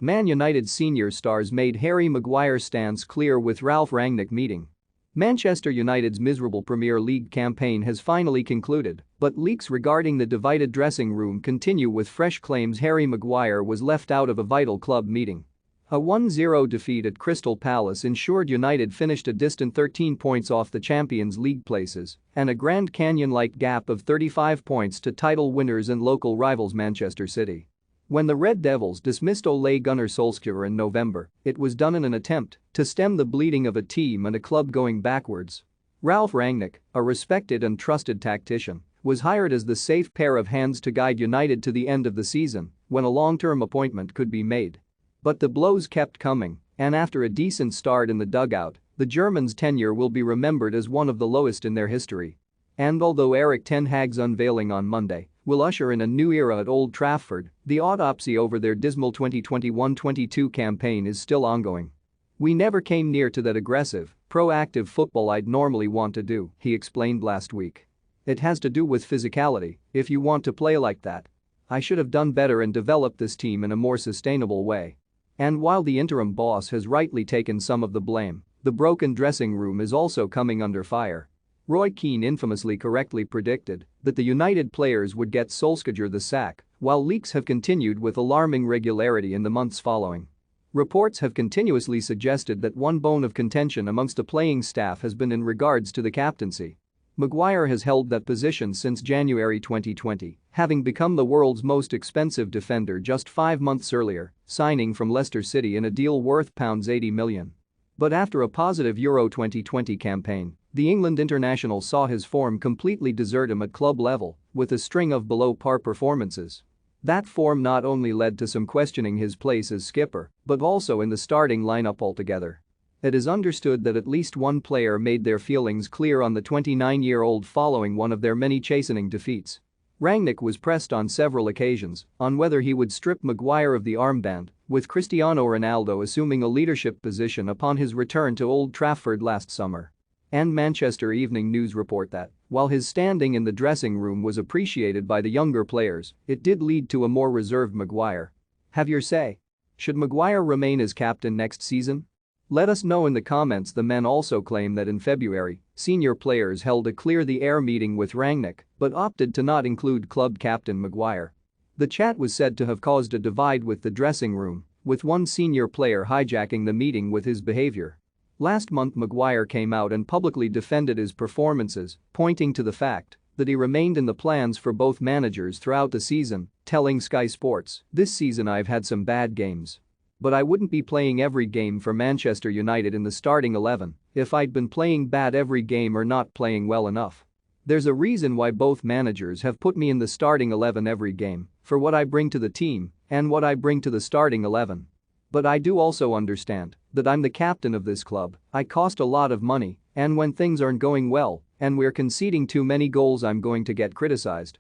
Man United senior stars made Harry Maguire's stance clear with Ralf Rangnick meeting. Manchester United's miserable Premier League campaign has finally concluded, but leaks regarding the divided dressing room continue with fresh claims Harry Maguire was left out of a vital club meeting. A 1-0 defeat at Crystal Palace ensured United finished a distant 13 points off the Champions League places and a Grand Canyon-like gap of 35 points to title winners and local rivals Manchester City. When the Red Devils dismissed Ole Gunnar Solskjaer in November, it was done in an attempt to stem the bleeding of a team and a club going backwards. Ralf Rangnick, a respected and trusted tactician, was hired as the safe pair of hands to guide United to the end of the season when a long-term appointment could be made. But the blows kept coming, and after a decent start in the dugout, the Germans' tenure will be remembered as one of the lowest in their history. And although Erik ten Hag's unveiling on Monday will usher in a new era at Old Trafford, the autopsy over their dismal 2021-22 campaign is still ongoing. "We never came near to that aggressive, proactive football I'd normally want to do," he explained last week. "It has to do with physicality. If you want to play like that, I should have done better and developed this team in a more sustainable way." And while the interim boss has rightly taken some of the blame, the broken dressing room is also coming under fire. Roy Keane infamously correctly predicted that the United players would get Solskjaer the sack, while leaks have continued with alarming regularity in the months following. Reports have continuously suggested that one bone of contention amongst the playing staff has been in regards to the captaincy. Maguire has held that position since January 2020, having become the world's most expensive defender just 5 months earlier, signing from Leicester City in a deal worth £80 million. But after a positive Euro 2020 campaign, the England international saw his form completely desert him at club level with a string of below-par performances. That form not only led to some questioning his place as skipper, but also in the starting lineup altogether. It is understood that at least one player made their feelings clear on the 29-year-old following one of their many chastening defeats. Rangnick was pressed on several occasions on whether he would strip Maguire of the armband, with Cristiano Ronaldo assuming a leadership position upon his return to Old Trafford last summer. And Manchester Evening News report that, while his standing in the dressing room was appreciated by the younger players, it did lead to a more reserved Maguire. Have your say. Should Maguire remain as captain next season? Let us know in the comments. The men also claim that in February, senior players held a clear-the-air meeting with Rangnick but opted to not include club captain Maguire. The chat was said to have caused a divide with the dressing room, with one senior player hijacking the meeting with his behavior. Last month Maguire came out and publicly defended his performances, pointing to the fact that he remained in the plans for both managers throughout the season, telling Sky Sports, "This season I've had some bad games. But I wouldn't be playing every game for Manchester United in the starting 11 if I'd been playing bad every game or not playing well enough. There's a reason why both managers have put me in the starting 11 every game, for what I bring to the team and what I bring to the starting 11. But I do also understand that I'm the captain of this club, I cost a lot of money, and when things aren't going well and we're conceding too many goals I'm going to get criticized.